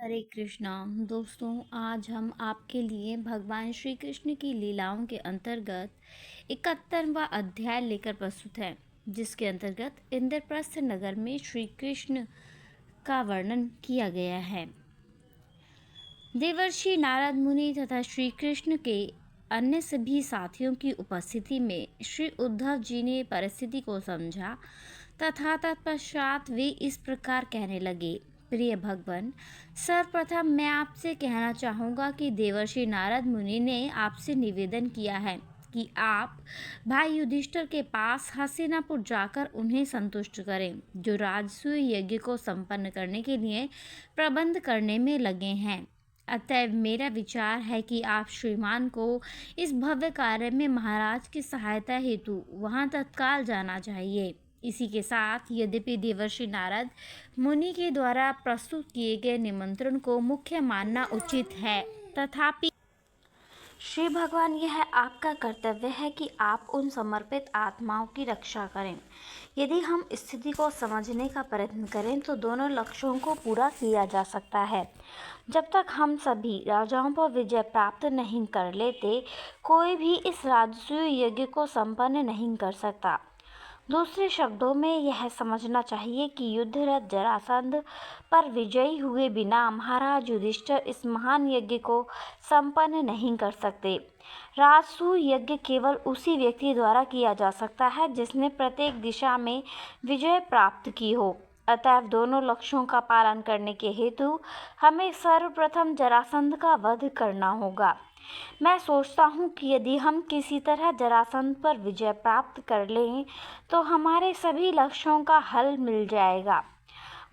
हरे कृष्णा। दोस्तों, आज हम आपके लिए भगवान श्री कृष्ण की लीलाओं के अंतर्गत 71वां अध्याय लेकर प्रस्तुत है, जिसके अंतर्गत इंद्रप्रस्थ नगर में श्री कृष्ण का वर्णन किया गया है। देवर्षि नारद मुनि तथा श्री कृष्ण के अन्य सभी साथियों की उपस्थिति में श्री उद्धव जी ने परिस्थिति को समझा तथा तत्पश्चात वे इस प्रकार कहने लगे। प्रिय भगवान, सर्वप्रथम मैं आपसे कहना चाहूँगा कि देवर्षि नारद मुनि ने आपसे निवेदन किया है कि आप भाई युधिष्ठिर के पास हस्तिनापुर जाकर उन्हें संतुष्ट करें, जो राजसूय यज्ञ को संपन्न करने के लिए प्रबंध करने में लगे हैं। अतएव मेरा विचार है कि आप श्रीमान को इस भव्य कार्य में महाराज की सहायता हेतु वहां तत्काल जाना चाहिए। इसी के साथ यद्यपि देवर्षि नारद मुनि के द्वारा प्रस्तुत किए गए निमंत्रण को मुख्य मानना उचित है, तथापि श्री भगवान, यह आपका कर्तव्य है कि आप उन समर्पित आत्माओं की रक्षा करें। यदि हम स्थिति को समझने का प्रयत्न करें तो दोनों लक्ष्यों को पूरा किया जा सकता है। जब तक हम सभी राजाओं पर विजय प्राप्त नहीं कर लेते, कोई भी इस राजसूय यज्ञ को संपन्न नहीं कर सकता। दूसरे शब्दों में यह समझना चाहिए कि युद्धरत जरासंध पर विजयी हुए बिना महाराज युधिष्ठिर इस महान यज्ञ को संपन्न नहीं कर सकते। राजसूय यज्ञ केवल उसी व्यक्ति द्वारा किया जा सकता है जिसने प्रत्येक दिशा में विजय प्राप्त की हो। अतएव दोनों लक्ष्यों का पालन करने के हेतु हमें सर्वप्रथम जरासंध का वध करना होगा। मैं सोचता हूँ कि यदि हम किसी तरह जरासंध पर विजय प्राप्त कर लें तो हमारे सभी लक्ष्यों का हल मिल जाएगा।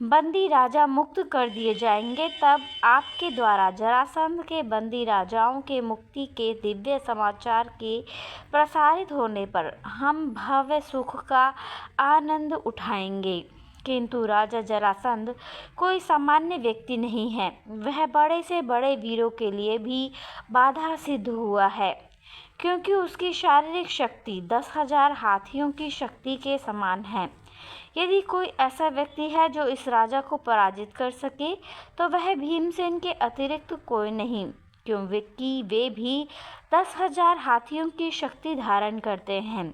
बंदी राजा मुक्त कर दिए जाएंगे। तब आपके द्वारा जरासंध के बंदी राजाओं के मुक्ति के दिव्य समाचार के प्रसारित होने पर हम भव्य सुख का आनंद उठाएंगे। किंतु राजा जरासंध कोई सामान्य व्यक्ति नहीं है। वह बड़े से बड़े वीरों के लिए भी बाधा सिद्ध हुआ है, क्योंकि उसकी शारीरिक शक्ति 10,000 हाथियों की शक्ति के समान है। यदि कोई ऐसा व्यक्ति है जो इस राजा को पराजित कर सके तो वह भीमसेन के अतिरिक्त कोई नहीं, क्योंकि वे भी 10,000 हाथियों की शक्ति धारण करते हैं।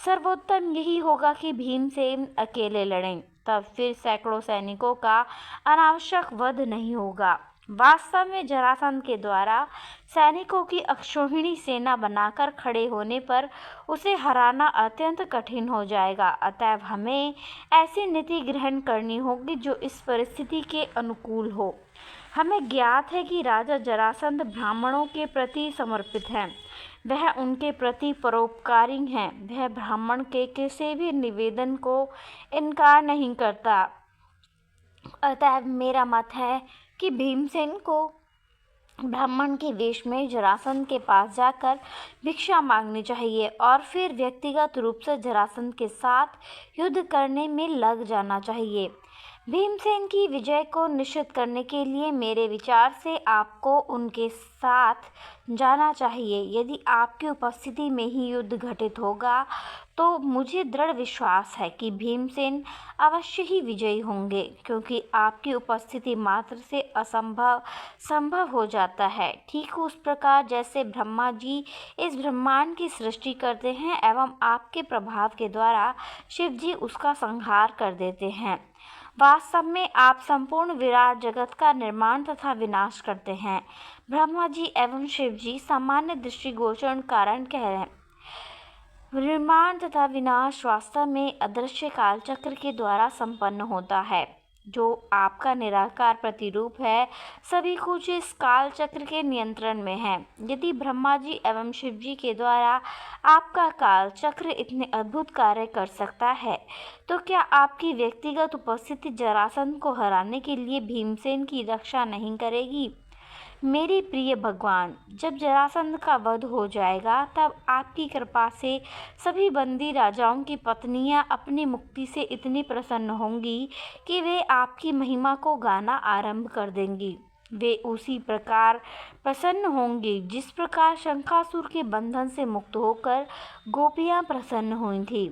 सर्वोत्तम यही होगा कि भीमसेन अकेले लड़ें, तब फिर सैकड़ों सैनिकों का अनावश्यक वध नहीं होगा। वास्तव में जरासंध के द्वारा सैनिकों की अक्षौहिणी सेना बनाकर खड़े होने पर उसे हराना अत्यंत कठिन हो जाएगा। अतएव हमें ऐसी नीति ग्रहण करनी होगी जो इस परिस्थिति के अनुकूल हो। हमें ज्ञात है कि राजा जरासंध ब्राह्मणों के प्रति समर्पित है। वह उनके प्रति परोपकारी है। वह ब्राह्मण के किसी भी निवेदन को इनकार नहीं करता। अतएव मेरा मत है कि भीमसेन को ब्राह्मण के वेश में जरासंध के पास जाकर भिक्षा मांगनी चाहिए और फिर व्यक्तिगत रूप से जरासंध के साथ युद्ध करने में लग जाना चाहिए। भीमसेन की विजय को निश्चित करने के लिए मेरे विचार से आपको उनके साथ जाना चाहिए। यदि आपकी उपस्थिति में ही युद्ध घटित होगा तो मुझे दृढ़ विश्वास है कि भीमसेन अवश्य ही विजयी होंगे, क्योंकि आपकी उपस्थिति मात्र से असंभव संभव हो जाता है। ठीक उस प्रकार जैसे ब्रह्मा जी इस ब्रह्मांड की सृष्टि करते हैं एवं आपके प्रभाव के द्वारा शिव जी उसका संहार कर देते हैं। वास्तव में आप संपूर्ण विराट जगत का निर्माण तथा विनाश करते हैं। ब्रह्मा जी एवं शिव जी सामान्य दृष्टिगोचर कारण कह रहे हैं। निर्माण तथा विनाश वास्तव में अदृश्य कालचक्र के द्वारा संपन्न होता है, जो आपका निराकार प्रतिरूप है। सभी कुछ इस कालचक्र के नियंत्रण में है। यदि ब्रह्मा जी एवं शिव जी के द्वारा आपका कालचक्र इतने अद्भुत कार्य कर सकता है, तो क्या आपकी व्यक्तिगत उपस्थिति जरासंध को हराने के लिए भीमसेन की रक्षा नहीं करेगी? मेरे प्रिय भगवान, जब जरासंध का वध हो जाएगा तब आपकी कृपा से सभी बंदी राजाओं की पत्नियां अपनी मुक्ति से इतनी प्रसन्न होंगी कि वे आपकी महिमा को गाना आरंभ कर देंगी। वे उसी प्रकार प्रसन्न होंगे जिस प्रकार शंखासुर के बंधन से मुक्त होकर गोपियां प्रसन्न हुई थीं।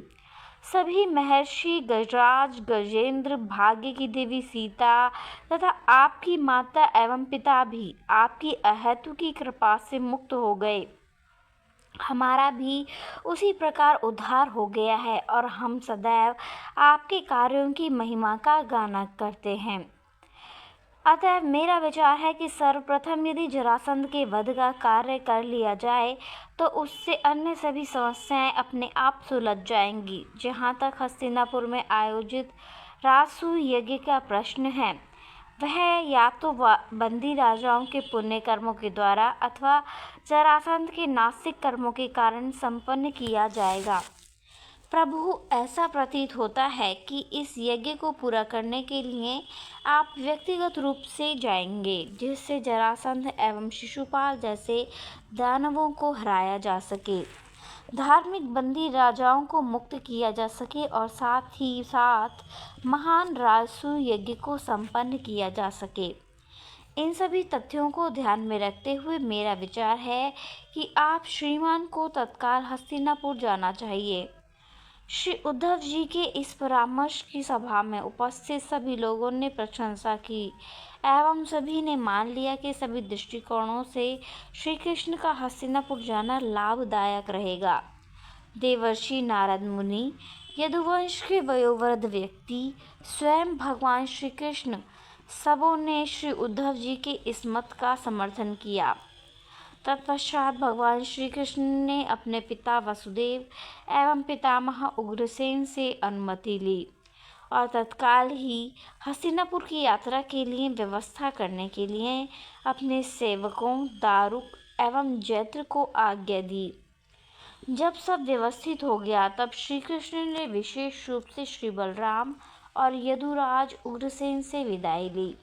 सभी महर्षि गजराज, गजेंद्र, भाग्य की देवी सीता तथा आपकी माता एवं पिता भी आपकी अहेतु की कृपा से मुक्त हो गए। हमारा भी उसी प्रकार उद्धार हो गया है और हम सदैव आपके कार्यों की महिमा का गाना करते हैं। अतः मेरा विचार है कि सर्वप्रथम यदि जरासंध के वध का कार्य कर लिया जाए तो उससे अन्य सभी समस्याएं अपने आप सुलझ जाएंगी। जहाँ तक हस्तिनापुर में आयोजित राजसूय यज्ञ का प्रश्न है, वह या तो बंदी राजाओं के पुण्य कर्मों के द्वारा अथवा जरासंध के नास्तिक कर्मों के कारण संपन्न किया जाएगा। प्रभु, ऐसा प्रतीत होता है कि इस यज्ञ को पूरा करने के लिए आप व्यक्तिगत रूप से जाएंगे, जिससे जरासंध एवं शिशुपाल जैसे दानवों को हराया जा सके, धार्मिक बंदी राजाओं को मुक्त किया जा सके और साथ ही साथ महान राजसूय यज्ञ को संपन्न किया जा सके। इन सभी तथ्यों को ध्यान में रखते हुए मेरा विचार है कि आप श्रीमान को तत्काल हस्तिनापुर जाना चाहिए। श्री उद्धव जी के इस परामर्श की सभा में उपस्थित सभी लोगों ने प्रशंसा की एवं सभी ने मान लिया कि सभी दृष्टिकोणों से श्री कृष्ण का हस्तिनापुर जाना लाभदायक रहेगा। देवर्षि नारद मुनि, यदुवंश के वयोवृद्ध व्यक्ति, स्वयं भगवान श्री कृष्ण, सबों ने श्री उद्धव जी के इस मत का समर्थन किया। तत्पश्चात भगवान श्री कृष्ण ने अपने पिता वसुदेव एवं पितामह उग्रसेन से अनुमति ली और तत्काल ही हस्तिनापुर की यात्रा के लिए व्यवस्था करने के लिए अपने सेवकों दारुक एवं जैत्र को आज्ञा दी। जब सब व्यवस्थित हो गया तब श्री कृष्ण ने विशेष रूप से श्री बलराम और यदुराज उग्रसेन से विदाई ली।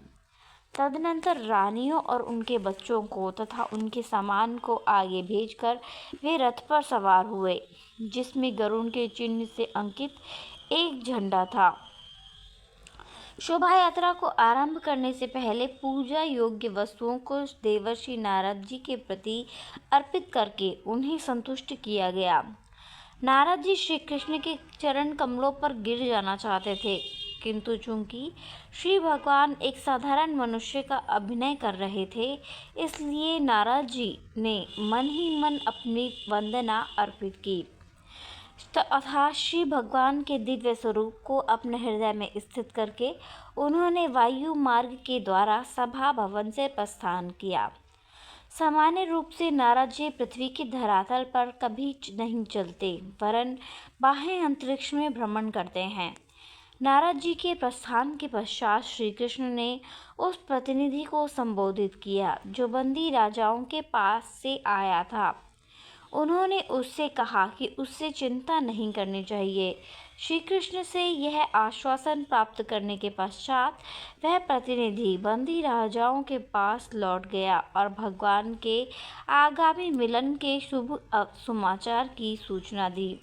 तदनंतर रानियों और उनके बच्चों को तथा उनके सामान को आगे भेजकर वे रथ पर सवार हुए, जिसमें गरुड़ के चिन्ह से अंकित एक झंडा था। शोभा यात्रा को आरंभ करने से पहले पूजा योग्य वस्तुओं को देवर्षि नारद जी के प्रति अर्पित करके उन्हें संतुष्ट किया गया। नारद जी श्री कृष्ण के चरण कमलों पर गिर जाना चाहते थे, किंतु चूंकि श्री भगवान एक साधारण मनुष्य का अभिनय कर रहे थे, इसलिए नारद जी ने मन ही मन अपनी वंदना अर्पित की तथा श्री भगवान के दिव्य स्वरूप को अपने हृदय में स्थित करके उन्होंने वायु मार्ग के द्वारा सभा भवन से प्रस्थान किया। सामान्य रूप से नारद जी पृथ्वी के धरातल पर कभी नहीं चलते, वरन बाह्य अंतरिक्ष में भ्रमण करते हैं। नारद जी के प्रस्थान के पश्चात श्री कृष्ण ने उस प्रतिनिधि को संबोधित किया जो बंदी राजाओं के पास से आया था। उन्होंने उससे कहा कि उससे चिंता नहीं करनी चाहिए। श्री कृष्ण से यह आश्वासन प्राप्त करने के पश्चात वह प्रतिनिधि बंदी राजाओं के पास लौट गया और भगवान के आगामी मिलन के शुभ समाचार की सूचना दी।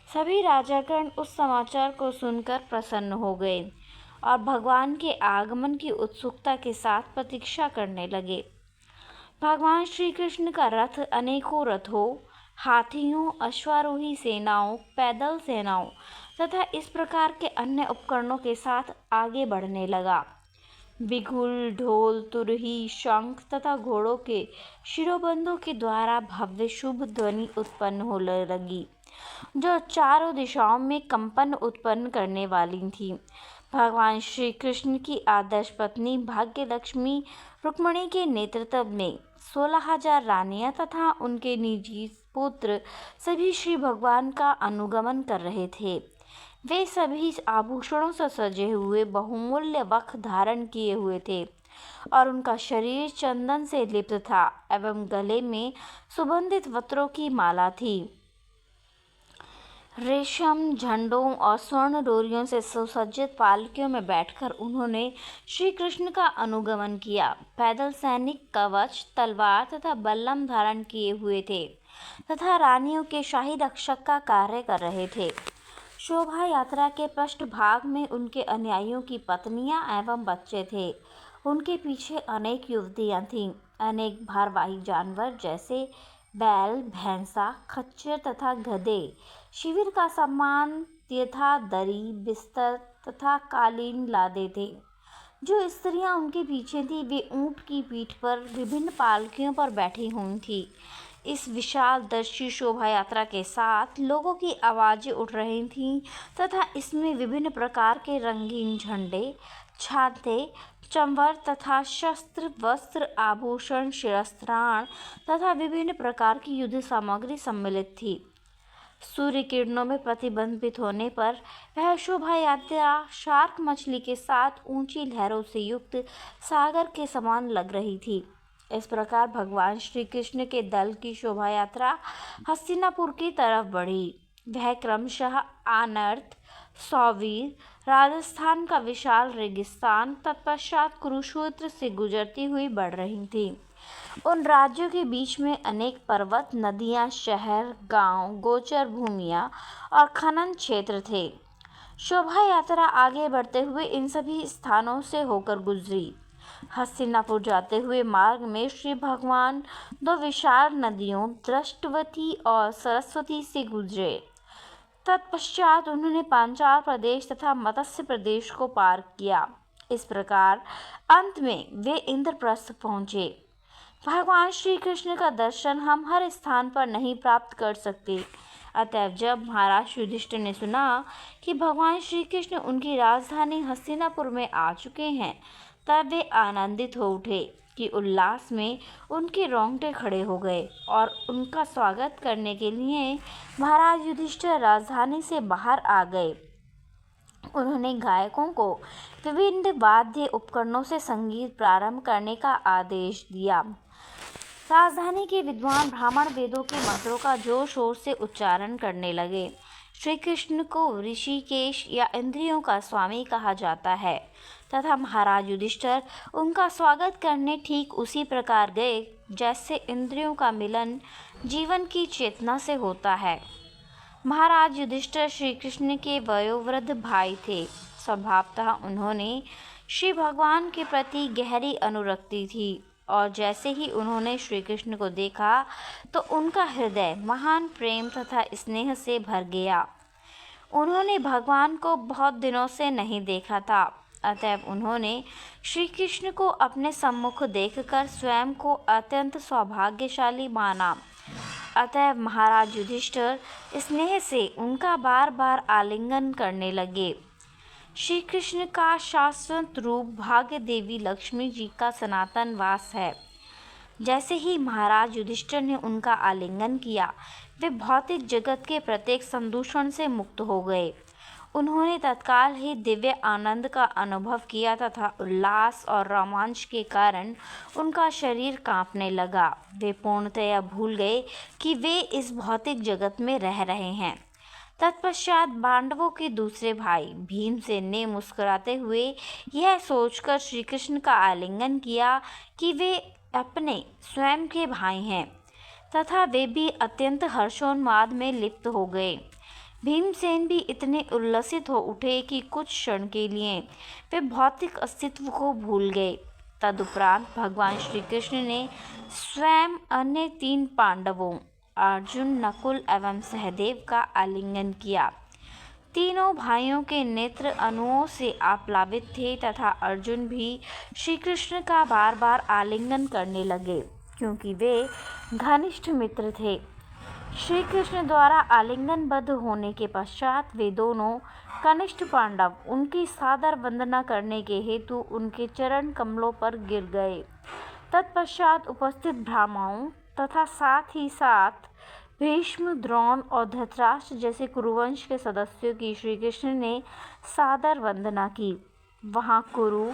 सभी राजागण उस समाचार को सुनकर प्रसन्न हो गए और भगवान के आगमन की उत्सुकता के साथ प्रतीक्षा करने लगे। भगवान श्री कृष्ण का रथ अनेकों रथों, हाथियों, अश्वारोही सेनाओं, पैदल सेनाओं तथा इस प्रकार के अन्य उपकरणों के साथ आगे बढ़ने लगा। बिगुल, ढोल, तुरही, शंख तथा घोड़ों के शिरोबंधों के द्वारा भव्य शुभ ध्वनि उत्पन्न होने लगी, जो चारों दिशाओं में कंपन उत्पन्न करने वाली थी। भगवान श्री कृष्ण की आदर्श पत्नी भाग्यलक्ष्मी रुक्मिणी के नेतृत्व में 16,000 रानियां तथा उनके निजी पुत्र सभी श्री भगवान का अनुगमन कर रहे थे। वे सभी आभूषणों से सजे हुए बहुमूल्य वस्त्र धारण किए हुए थे और उनका शरीर चंदन से लिप्त था एवं गले में सुगंधित वस्त्रों की माला थी। रेशम, झंडों और स्वर्ण डोरियों से सुसज्जित पालकियों में बैठकर उन्होंने श्री कृष्ण का अनुगमन किया। पैदल सैनिक कवच, तलवार तथा बल्लम धारण किए हुए थे तथा रानियों के शाही रक्षक का कार्य कर रहे थे। शोभा यात्रा के पृष्ठभाग में उनके अनुयायियों की पत्नियां एवं बच्चे थे। उनके पीछे अनेक युवतियां थीं। अनेक भारवाही जानवर जैसे बैल, भैंसा, खच्चर तथा गधे, शिविर का सामान यथा दरी, बिस्तर तथा कालीन लादे थे। जो स्त्रियां उनके पीछे थी वे ऊंट की पीठ पर विभिन्न पालकियों पर बैठी हुई थी। इस विशाल दर्शी शोभा यात्रा के साथ लोगों की आवाज़ें उठ रही थीं तथा इसमें विभिन्न प्रकार के रंगीन झंडे, छाते, चंवर तथा शस्त्र, वस्त्र, आभूषण, शिरस्त्राण तथा विभिन्न प्रकार की युद्ध सामग्री सम्मिलित थी। सूर्य किरणों में प्रतिबिंबित होने पर वह शोभा यात्रा शार्क मछली के साथ ऊंची लहरों से युक्त सागर के समान लग रही थी। इस प्रकार भगवान श्री कृष्ण के दल की शोभा यात्रा हस्तिनापुर की तरफ बढ़ी। वह क्रमशः आनर्त, सौवीर, राजस्थान का विशाल रेगिस्तान, तत्पश्चात कुरुक्षेत्र से गुजरती हुई बढ़ रही थी। उन राज्यों के बीच में अनेक पर्वत, नदियां, शहर, गांव, गोचर भूमियां और खनन क्षेत्र थे। शोभा यात्रा आगे बढ़ते हुए इन सभी स्थानों से होकर गुजरी। हस्तिनापुर जाते हुए मार्ग में श्री भगवान दो विशाल नदियों दृष्टवती और सरस्वती से गुजरे। तत्पश्चात उन्होंने पांचाल प्रदेश तथा मत्स्य प्रदेश को पार किया। इस प्रकार अंत में वे इंद्रप्रस्थ पहुँचे। भगवान श्री कृष्ण का दर्शन हम हर स्थान पर नहीं प्राप्त कर सकते, अतएव जब महाराज युधिष्ठिर ने सुना कि भगवान श्री कृष्ण उनकी राजधानी हस्तिनापुर में आ चुके हैं, तब वे आनंदित हो उठे कि उल्लास में उनके रोंगटे खड़े हो गए और उनका स्वागत करने के लिए महाराज युधिष्ठिर राजधानी से बाहर आ गए। उन्होंने गायकों को विभिन्न वाद्य उपकरणों से संगीत प्रारंभ करने का आदेश दिया। राजधानी के विद्वान ब्राह्मण वेदों के मंत्रों का जोर शोर से उच्चारण करने लगे। श्री कृष्ण को ऋषिकेश या इंद्रियों का स्वामी कहा जाता है तथा महाराज युधिष्ठिर उनका स्वागत करने ठीक उसी प्रकार गए जैसे इंद्रियों का मिलन जीवन की चेतना से होता है। महाराज युधिष्ठिर श्री कृष्ण के वयोवृद्ध भाई थे। स्वभावतः उन्होंने श्री भगवान के प्रति गहरी अनुरक्ति थी और जैसे ही उन्होंने श्री कृष्ण को देखा तो उनका हृदय महान प्रेम तथा स्नेह से भर गया। उन्होंने भगवान को बहुत दिनों से नहीं देखा था, अतएव उन्होंने श्री कृष्ण को अपने सम्मुख देखकर स्वयं को अत्यंत सौभाग्यशाली माना। अतएव महाराज युधिष्ठिर स्नेह से उनका बार बार आलिंगन करने लगे। श्री कृष्ण का शाश्वत रूप भाग्य देवी लक्ष्मी जी का सनातन वास है। जैसे ही महाराज युधिष्ठिर ने उनका आलिंगन किया, वे भौतिक जगत के प्रत्येक संदूषण से मुक्त हो गए। उन्होंने तत्काल ही दिव्य आनंद का अनुभव किया तथा उल्लास और रोमांच के कारण उनका शरीर कांपने लगा। वे पूर्णतया भूल गए कि वे इस भौतिक जगत में रह रहे हैं। तत्पश्चात पांडवों के दूसरे भाई भीमसेन ने मुस्कुराते हुए यह सोचकर श्री कृष्ण का आलिंगन किया कि वे अपने स्वयं के भाई हैं तथा वे भी अत्यंत हर्षोन्माद में लिप्त हो गए। भीमसेन भी इतने उल्लसित हो उठे कि कुछ क्षण के लिए वे भौतिक अस्तित्व को भूल गए। तदुपरांत भगवान श्री कृष्ण ने स्वयं अन्य 3 पांडवों अर्जुन, नकुल एवं सहदेव का आलिंगन किया। तीनों भाइयों के नेत्र अणुओं से आप्लावित थे तथा अर्जुन भी श्री कृष्ण का बार बार आलिंगन करने लगे, क्योंकि वे घनिष्ठ मित्र थे। श्री कृष्ण द्वारा आलिंगनबद्ध होने के पश्चात वे दोनों कनिष्ठ पांडव उनकी सादर वंदना करने के हेतु उनके चरण कमलों पर गिर गए। तत्पश्चात उपस्थित ब्राह्मणों तथा साथ ही साथ भीष्म, द्रोण और धृतराष्ट्र जैसे कुरुवंश के सदस्यों की श्री कृष्ण ने सादर वंदना की। वहाँ कुरु,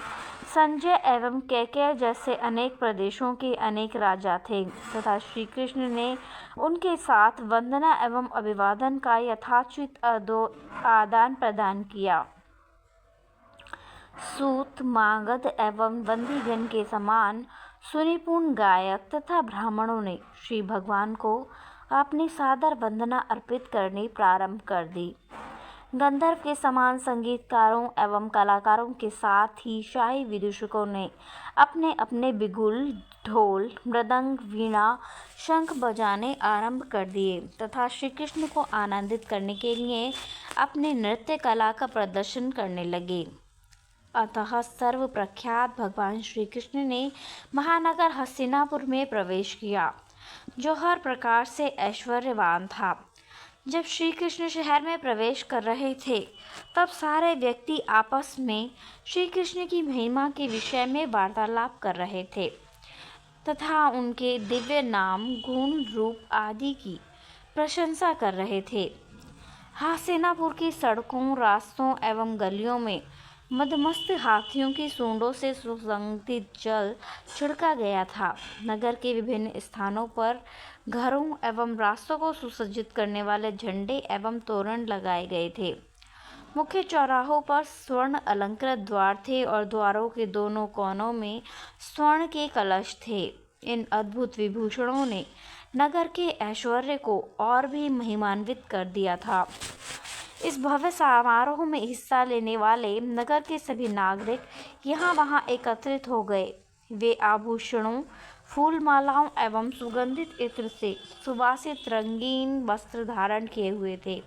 संजय एवं कैकेय जैसे अनेक प्रदेशों के अनेक राजा थे तथा श्री कृष्ण ने उनके साथ वंदना एवं अभिवादन का यथोचित आदान प्रदान किया। सूत, मागध एवं बंदीगण के समान सुनिपुण गायक तथा ब्राह्मणों ने श्री भगवान को अपनी सादर वंदना अर्पित करनी प्रारंभ कर दी। गंधर्व के समान संगीतकारों एवं कलाकारों के साथ ही शाही विदूषकों ने अपने अपने बिगुल, ढोल, मृदंग, वीणा, शंख बजाने आरंभ कर दिए तथा श्री कृष्ण को आनंदित करने के लिए अपने नृत्य कला का प्रदर्शन करने लगे। अतः सर्व प्रख्यात भगवान श्री कृष्ण ने महानगर हस्तिनापुर में प्रवेश किया, जो हर प्रकार से ऐश्वर्यवान था। जब श्री कृष्ण शहर में प्रवेश कर रहे थे, तब सारे व्यक्ति आपस में श्री कृष्ण की महिमा के विषय में वार्तालाप कर रहे थे तथा उनके दिव्य नाम, गुण, रूप आदि की प्रशंसा कर रहे थे। हस्तिनापुर की सड़कों, रास्तों एवं गलियों में मदमस्त हाथियों की सूंडों से सुगंधित जल छिड़का गया था। नगर के विभिन्न स्थानों पर घरों एवं रास्तों को सुसज्जित करने वाले झंडे एवं तोरण लगाए गए थे। मुख्य चौराहों पर स्वर्ण अलंकृत द्वार थे और द्वारों के दोनों कोनों में स्वर्ण के कलश थे। इन अद्भुत विभूषणों ने नगर के ऐश्वर्य को और भी महिमान्वित कर दिया था। इस भव्य समारोह में हिस्सा लेने वाले नगर के सभी नागरिक यहाँ वहाँ एकत्रित हो गए। वे आभूषणों, फूल मालाओं एवं सुगंधित इत्र से सुवासित रंगीन वस्त्र धारण किए हुए थे।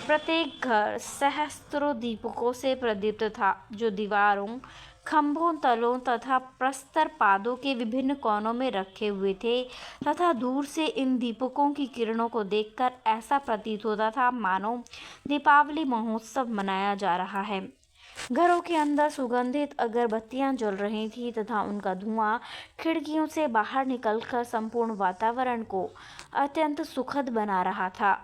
प्रत्येक घर सहस्त्रों दीपकों से प्रदीप्त था, जो दीवारों, खंभों, तलों तथा प्रस्तर पादों के विभिन्न कोनों में रखे हुए थे तथा दूर से इन दीपकों की किरणों को देखकर ऐसा प्रतीत होता था मानो दीपावली महोत्सव मनाया जा रहा है। घरों के अंदर सुगंधित अगरबत्तियां जल रही थी तथा उनका धुआं खिड़कियों से बाहर निकलकर संपूर्ण वातावरण को अत्यंत सुखद बना रहा था।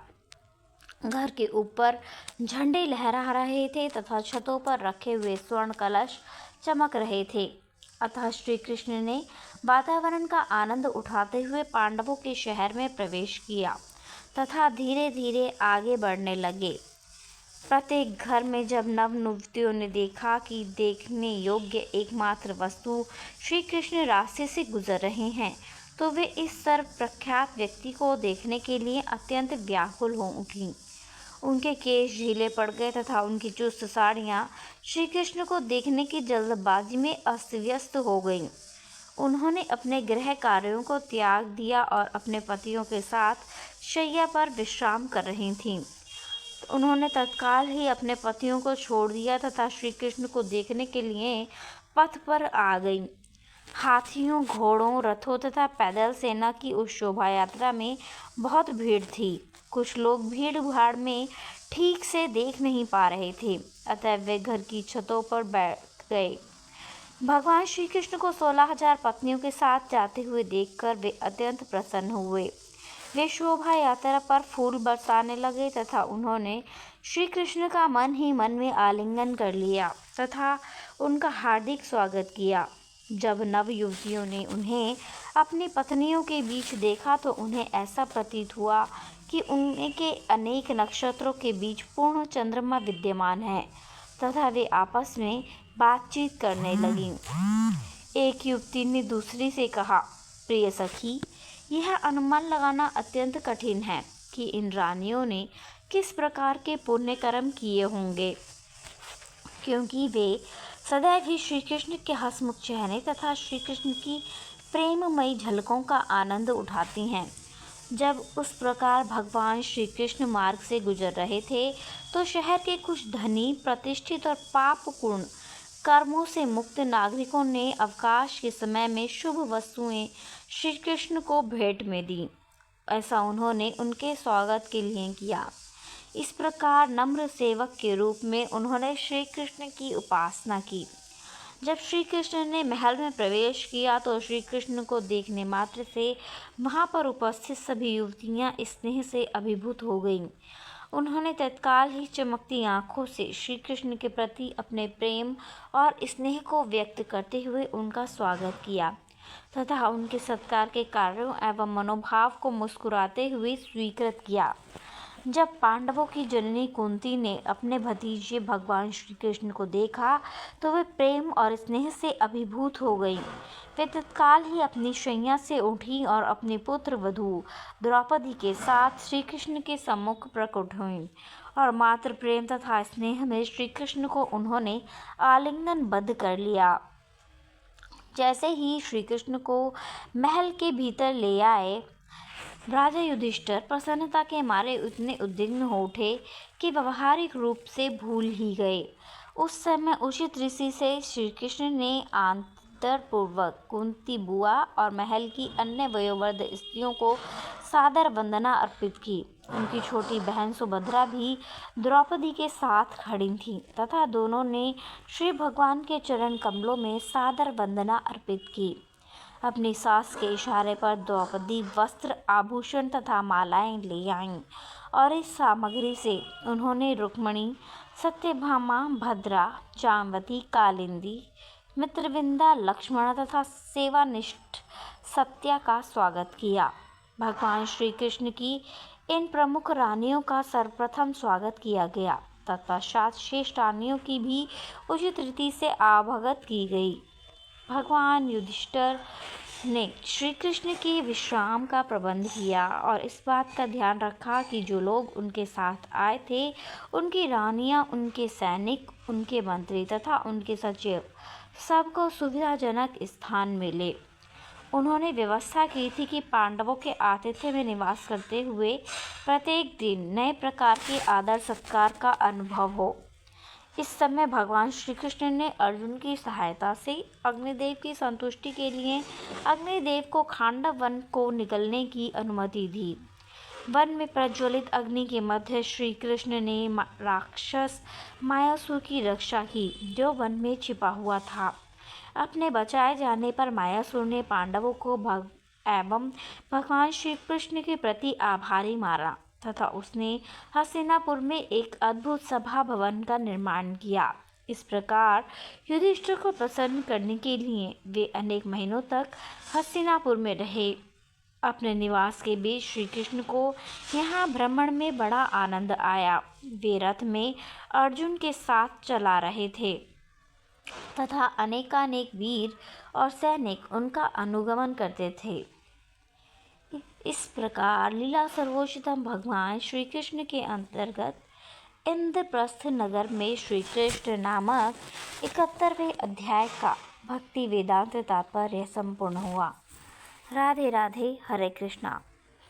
घर के ऊपर झंडे लहरा रहे थे तथा छतों पर रखे हुए स्वर्ण कलश चमक रहे थे। अतः श्री कृष्ण ने वातावरण का आनंद उठाते हुए पांडवों के शहर में प्रवेश किया तथा धीरे धीरे आगे बढ़ने लगे। प्रत्येक घर में जब नवयुवतियों ने देखा कि देखने योग्य एकमात्र वस्तु श्री कृष्ण रास्ते से गुजर रहे हैं, तो वे इस सर्व प्रख्यात व्यक्ति को देखने के लिए अत्यंत व्याकुल हो उठी। उनके केश ढीले पड़ गए तथा उनकी चुस्त साड़ियाँ श्री कृष्ण को देखने की जल्दबाजी में अस्त व्यस्त हो गईं। उन्होंने अपने गृह कार्यों को त्याग दिया और अपने पतियों के साथ शैया पर विश्राम कर रही थीं। उन्होंने तत्काल ही अपने पतियों को छोड़ दिया तथा श्री कृष्ण को देखने के लिए पथ पर आ गईं। हाथियों, घोड़ों, रथों तथा पैदल सेना की उस शोभा यात्रा में बहुत भीड़ थी। कुछ लोग भीड़ भाड़ में ठीक से देख नहीं पा रहे थे, अतः वे घर की छतों पर बैठ गए। भगवान श्री कृष्ण को 16,000 पत्नियों के साथ जाते हुए देखकर वे अत्यंत प्रसन्न हुए। वे शोभा यात्रा पर फूल बरसाने लगे तथा उन्होंने श्री कृष्ण का मन ही मन में आलिंगन कर लिया तथा उनका हार्दिक स्वागत किया। जब नव युवतियों ने उन्हें अपनी पत्नियों के बीच देखा तो उन्हें ऐसा प्रतीत हुआ कि उनके अनेक नक्षत्रों के बीच पूर्ण चंद्रमा विद्यमान है तथा वे आपस में बातचीत करने लगीं। एक युवती ने दूसरी से कहा, प्रिय सखी, यह अनुमान लगाना अत्यंत कठिन है कि इन रानियों ने किस प्रकार के पुण्य कर्म किए होंगे, क्योंकि वे सदैव ही श्री कृष्ण के हंसमुख चेहरे तथा श्री कृष्ण की प्रेममयी झलकों का आनंद उठाती हैं। जब उस प्रकार भगवान श्री कृष्ण मार्ग से गुजर रहे थे, तो शहर के कुछ धनी, प्रतिष्ठित और पापपूर्ण कर्मों से मुक्त नागरिकों ने अवकाश के समय में शुभ वस्तुएं श्री कृष्ण को भेंट में दी। ऐसा उन्होंने उनके स्वागत के लिए किया। इस प्रकार नम्र सेवक के रूप में उन्होंने श्री कृष्ण की उपासना की। जब श्री कृष्ण ने महल में प्रवेश किया तो श्री कृष्ण को देखने मात्र से वहाँ पर उपस्थित सभी युवतियाँ स्नेह से अभिभूत हो गईं। उन्होंने तत्काल ही चमकती आँखों से श्री कृष्ण के प्रति अपने प्रेम और स्नेह को व्यक्त करते हुए उनका स्वागत किया तथा उनके सत्कार के कार्यों एवं मनोभाव को मुस्कुराते हुए स्वीकृत किया। जब पांडवों की जननी कुंती ने अपने भतीजे भगवान श्री कृष्ण को देखा तो वे प्रेम और स्नेह से अभिभूत हो गईं। वे तत्काल ही अपनी शैया से उठी और अपनी पुत्र वधू द्रौपदी के साथ श्री कृष्ण के सम्मुख प्रकट हुईं और मात्र प्रेम तथा स्नेह में श्री कृष्ण को उन्होंने आलिंगनबद्ध कर लिया। जैसे ही श्री कृष्ण को महल के भीतर ले आए, राजा युधिष्ठिर प्रसन्नता के मारे उतने उद्विग्न हो उठे कि व्यवहारिक रूप से भूल ही गए। उस समय उचित ऋषि से श्री कृष्ण ने आदरपूर्वक कुंती बुआ और महल की अन्य वयोवृद्ध स्त्रियों को सादर वंदना अर्पित की। उनकी छोटी बहन सुभद्रा भी द्रौपदी के साथ खड़ी थी तथा दोनों ने श्री भगवान के चरण कमलों में सादर वंदना अर्पित की। अपनी सास के इशारे पर द्रौपदी वस्त्र, आभूषण तथा मालाएं ले आईं और इस सामग्री से उन्होंने रुक्मिणी, सत्यभामा, भद्रा, जामवती, कालिंदी, मित्रविंदा, लक्ष्मण तथा सेवानिष्ठ सत्या का स्वागत किया। भगवान श्री कृष्ण की इन प्रमुख रानियों का सर्वप्रथम स्वागत किया गया। तत्पश्चात शेष रानियों की भी उचित रीति से आवभगत की गई। भगवान युधिष्ठिर ने श्री कृष्ण के विश्राम का प्रबंध किया और इस बात का ध्यान रखा कि जो लोग उनके साथ आए थे, उनकी रानियां, उनके सैनिक, उनके मंत्री तथा उनके सचिव सबको सुविधाजनक स्थान मिले। उन्होंने व्यवस्था की थी कि पांडवों के आतिथ्य में निवास करते हुए प्रत्येक दिन नए प्रकार के आदर सत्कार का अनुभव हो। इस समय भगवान श्री कृष्ण ने अर्जुन की सहायता से अग्निदेव की संतुष्टि के लिए अग्निदेव को खांडव वन को निकलने की अनुमति दी। वन में प्रज्वलित अग्नि के मध्य श्री कृष्ण ने राक्षस मायासुर की रक्षा की, जो वन में छिपा हुआ था। अपने बचाए जाने पर मायासुर ने पांडवों को एवं भगवान श्री कृष्ण के प्रति आभारी माना तथा उसने हस्तिनापुर में एक अद्भुत सभा भवन का निर्माण किया। इस प्रकार युधिष्ठिर को प्रसन्न करने के लिए वे अनेक महीनों तक हस्तिनापुर में रहे। अपने निवास के बीच श्री कृष्ण को यहाँ भ्रमण में बड़ा आनंद आया। वे रथ में अर्जुन के साथ चला रहे थे तथा अनेकानेक वीर और सैनिक उनका अनुगमन करते थे। इस प्रकार लीला सर्वोच्चतम भगवान श्री कृष्ण के अंतर्गत इंद्रप्रस्थ नगर में श्री कृष्ण नामक 71वें अध्याय का भक्ति वेदांत तात्पर्य संपूर्ण हुआ। राधे राधे, हरे कृष्णा।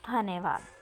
धन्यवाद।